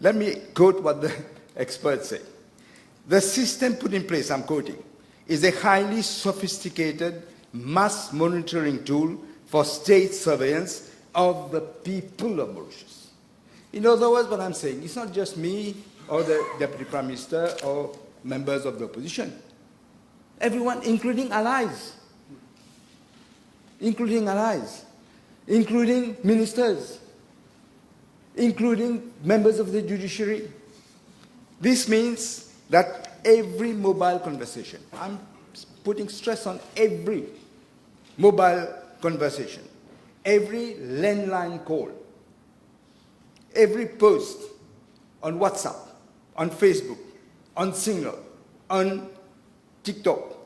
Let me quote what the experts say. The system put in place, I'm quoting, is a highly sophisticated mass monitoring tool for state surveillance of the people of Mauritius. In other words, what I'm saying, it's not just me or the Deputy Prime Minister or members of the opposition. Everyone, including allies, including ministers, including members of the judiciary. This means that every mobile conversation, I'm putting stress on every mobile conversation, every landline call, every post on WhatsApp, on Facebook, on Signal, on TikTok,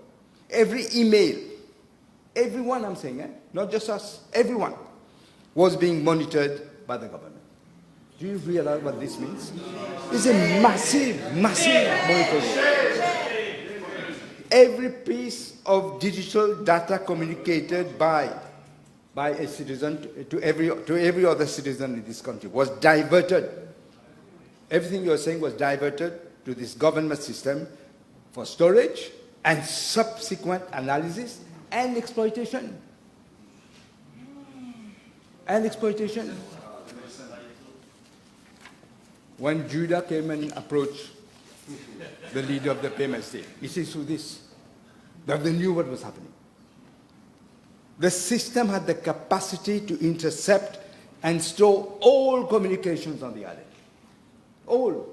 every email, everyone, I'm saying, not just us, everyone was being monitored by the government. Do you realize what this means? It's a massive, massive monitoring. Every piece of digital data communicated by a citizen to every other citizen in this country was diverted. Everything you're saying was diverted to this government system for storage and subsequent analysis and exploitation. And exploitation. When Judah came and approached the leader of the PMSD, he says through this, that they knew what was happening. The system had the capacity to intercept and store all communications on the island. All.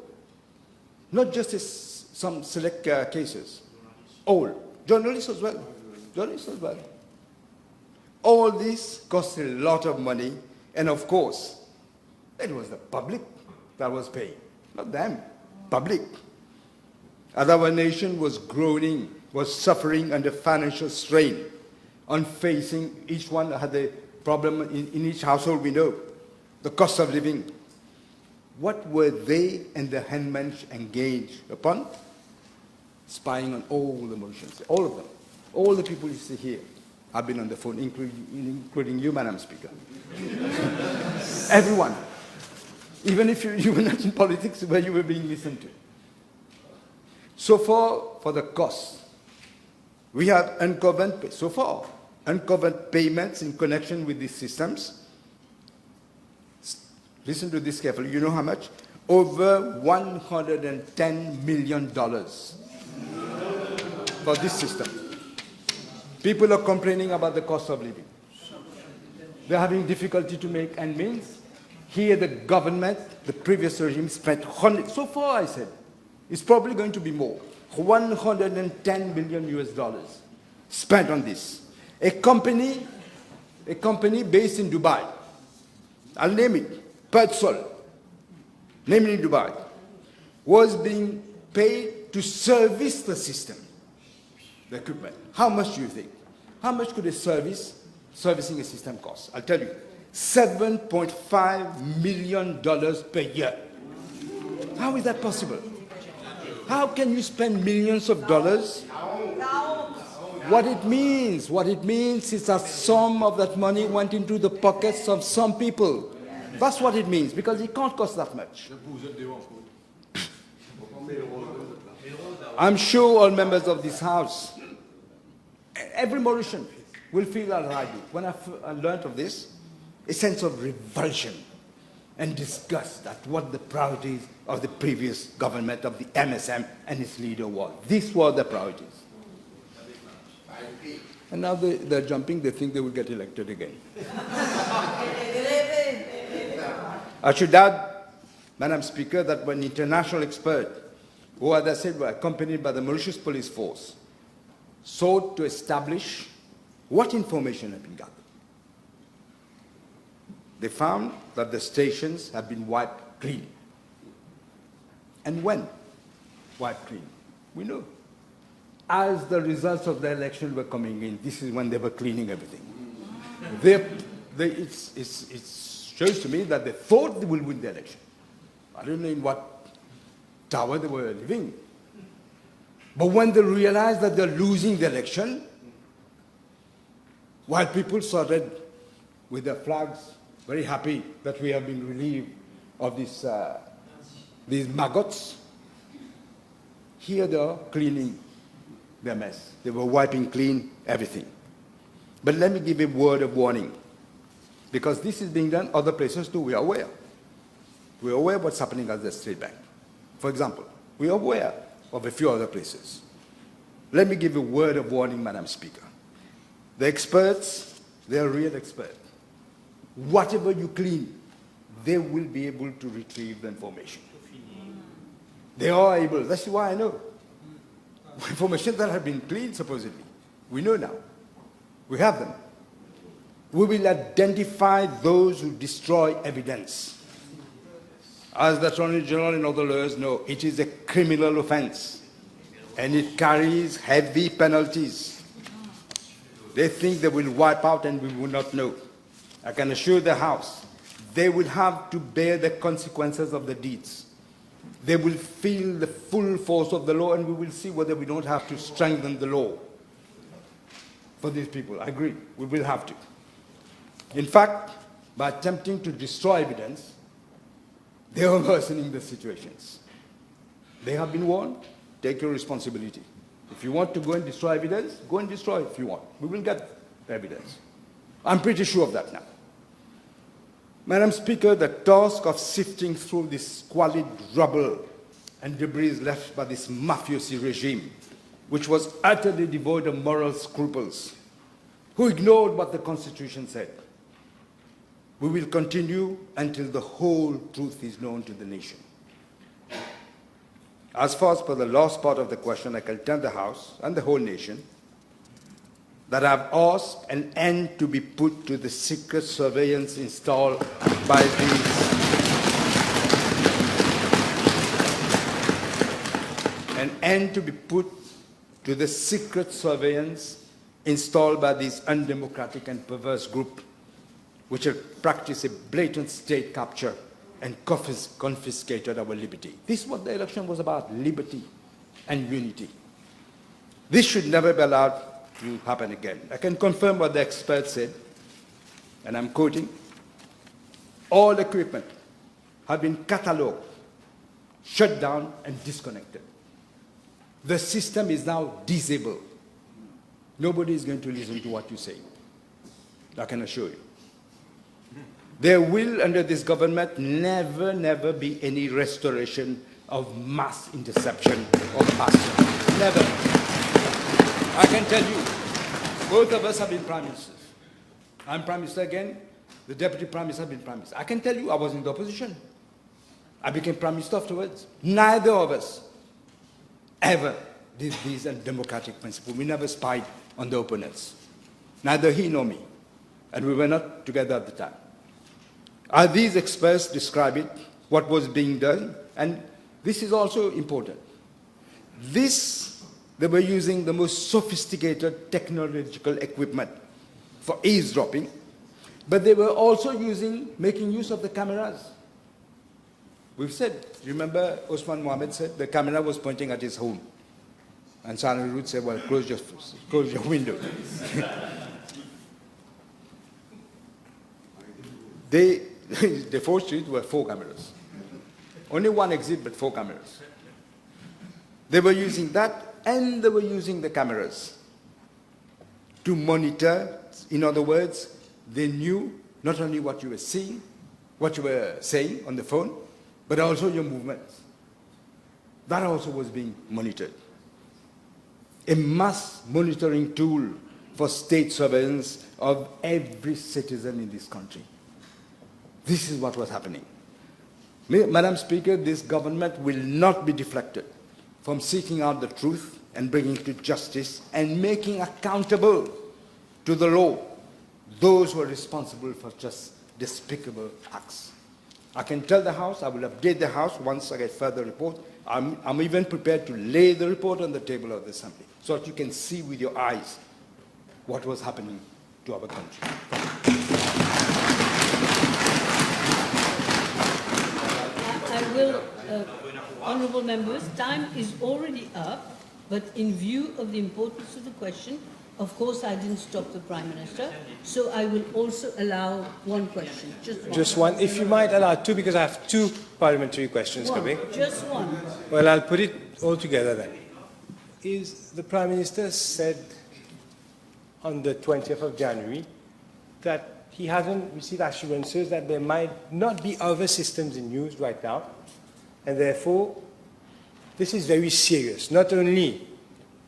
Not just some select cases. All. Journalists as well. Journalists as well. All this cost a lot of money, and of course, it was the public that was paying, not them, public. As our nation was groaning, was suffering under financial strain, on facing, each one had a problem in each household, we know, the cost of living. What were they and the handmen engaged upon? Spying on all the Mauritians, all of them. All the people you see here have been on the phone, including you, Madam Speaker. Everyone. Even if you were not in politics, where you were being listened to. So far, for the cost, we have uncovered payments in connection with these systems. Listen to this carefully. You know how much? Over $110 million for this system. People are complaining about the cost of living. They're having difficulty to make ends meet. Here the government, the previous regime, spent so far I said, it's probably going to be more. $110 billion US spent on this. A company based in Dubai, I'll name it, Petzl, named in Dubai, was being paid to service the system, the equipment. How much do you think? How much could servicing a system cost? I'll tell you. $7.5 million per year. How is that possible? How can you spend millions of dollars? What it means is that some of that money went into the pockets of some people. That's what it means, because it can't cost that much. I'm sure all members of this House, every Mauritian will feel as I do. When I learned of this, a sense of revulsion and disgust at what the priorities of the previous government of the MSM and its leader were. These were the priorities. And now they're jumping, they think they will get elected again. I should add, Madam Speaker, that when international experts, who, as I said, were accompanied by the Mauritius Police Force, sought to establish what information had been gathered, they found that the stations had been wiped clean. And when wiped clean? We know. As the results of the election were coming in, this is when they were cleaning everything. It shows to me that they thought they will win the election. I don't know in what tower they were living. But when they realized that they're losing the election, while people started with their flags, very happy that we have been relieved of this these maggots. Here they are cleaning their mess. They were wiping clean everything. But let me give a word of warning. Because this is being done other places too, we are aware. We are aware of what's happening at the State Bank. For example, we are aware of a few other places. Let me give a word of warning, Madam Speaker. The experts, they are real experts. Whatever you clean, they will be able to retrieve the information. They are able. That's why I know. Information that have been cleaned, supposedly. We know now. We have them. We will identify those who destroy evidence. As the Attorney General and other lawyers know, it is a criminal offense. And it carries heavy penalties. They think they will wipe out and we will not know. I can assure the House, they will have to bear the consequences of the deeds. They will feel the full force of the law, and we will see whether we don't have to strengthen the law for these people. I agree, we will have to. In fact, by attempting to destroy evidence, they are worsening the situations. They have been warned, take your responsibility. If you want to go and destroy evidence, go and destroy it if you want. We will get the evidence. I'm pretty sure of that now. Madam Speaker, the task of sifting through this squalid rubble and debris left by this mafiosi regime, which was utterly devoid of moral scruples, who ignored what the Constitution said, we will continue until the whole truth is known to the nation. As far as for the last part of the question, I can tell the House and the whole nation that I've asked an end to be put to the secret surveillance installed by these undemocratic and perverse groups, which have practiced a blatant state capture and confiscated our liberty. This is what the election was about, liberty and unity. This should never be allowed to happen again. I can confirm what the experts said, and I'm quoting, all equipment have been catalogued, shut down, and disconnected. The system is now disabled. Nobody is going to listen to what you say. I can assure you. There will, under this government, never be any restoration of mass interception of us. Never. I can tell you, both of us have been prime ministers. I'm prime minister again. The deputy prime minister has been prime minister. I can tell you, I was in the opposition. I became prime minister afterwards. Neither of us ever did these democratic principles. We never spied on the opponents. Neither he nor me. And we were not together at the time. As these experts describe it, what was being done, and this is also important. They were using the most sophisticated technological equipment for eavesdropping, but they were also making use of the cameras. We've said, remember Osman Mohammed said the camera was pointing at his home. And Sana Root said, well, close your window. The 4th Street were 4 cameras. Only one exit, but 4 cameras. They were using that, and they were using the cameras to monitor. In other words, they knew not only what you were seeing, what you were saying on the phone, but also your movements. That also was being monitored. A mass monitoring tool for state surveillance of every citizen in this country. This is what was happening. Madam Speaker, this government will not be deflected from seeking out the truth and bringing to justice and making accountable to the law those who are responsible for just despicable acts. I can tell the House, I will update the House once I get further report. I'm even prepared to lay the report on the table of the Assembly so that you can see with your eyes what was happening to our country. I will, honourable members, time is already up, but in view of the importance of the question, of course, I didn't stop the Prime Minister, so I will also allow one question. Just one. If you might allow two, because I have two parliamentary questions coming. Just one. Well, I'll put it all together then. The Prime Minister said on the 20th of January that he hasn't received assurances that there might not be other systems in use right now, and therefore this is very serious. Not only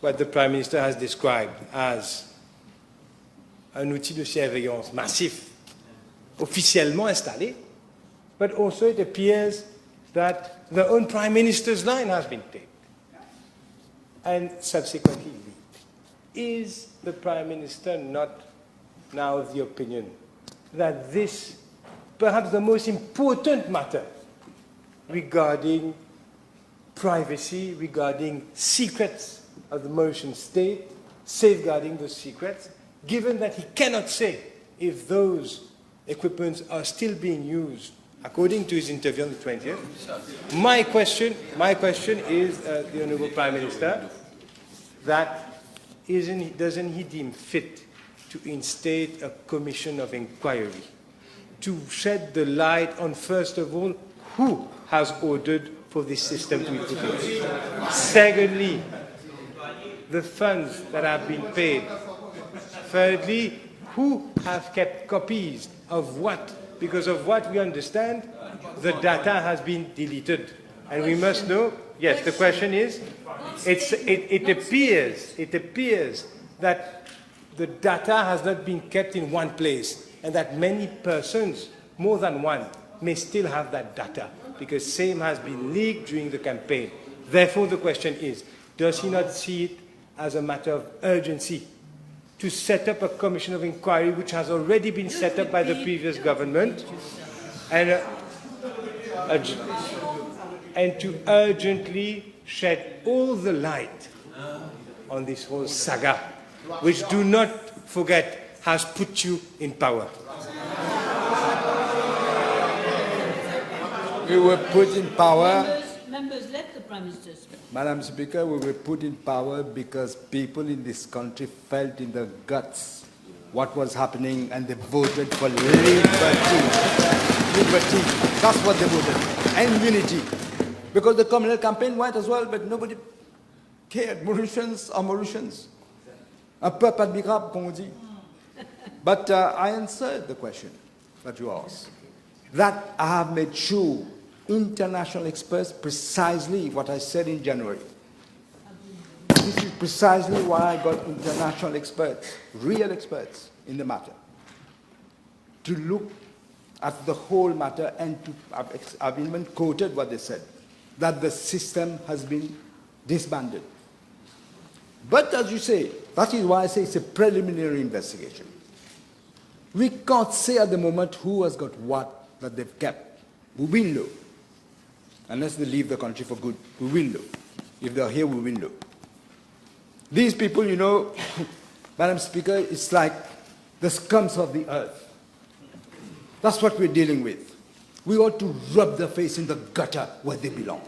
what the Prime Minister has described as un outil de surveillance massif officiellement installé, but also it appears that the own Prime Minister's line has been taken and subsequently leaked. Is the Prime Minister not now of the opinion that this, perhaps the most important matter regarding privacy, regarding secrets of the motion state, safeguarding those secrets, given that he cannot say if those equipments are still being used according to his interview on the 20th. My question is, the Honourable Prime Minister, that doesn't he deem fit to instate a commission of inquiry to shed the light on, first of all, who has ordered for this system to be put in place? Secondly, the funds that have been paid. Thirdly, who have kept copies of what? Because of what we understand, the data has been deleted. And we must know, yes, the question is, it appears that the data has not been kept in one place and that many persons, more than one, may still have that data because same has been leaked during the campaign. Therefore, the question is, does he not see it as a matter of urgency to set up a commission of inquiry which has already been set up by the previous government and to urgently shed all the light on this whole saga, which, do not forget, has put you in power? We were put in power. Members, let the Prime Minister speak. Madam Speaker, we were put in power because people in this country felt in their guts what was happening and they voted for liberty. Liberty. That's what they voted. And unity. Because the communal campaign went as well, but nobody cared. Mauritians are Mauritians. Un peuple admirable, comme on dit. But I answered the question that you asked. That I have made sure international experts precisely what I said in January. This is precisely why I got international experts, real experts in the matter, to look at the whole matter and to, I've even quoted what they said, that the system has been disbanded. But as you say, that is why I say it's a preliminary investigation. We can't say at the moment who has got what that they've kept. We will know. Unless they leave the country for good, we will know. If they're here, we will know. These people, you know, Madam Speaker, it's like the scums of the earth. That's what we're dealing with. We ought to rub their face in the gutter where they belong.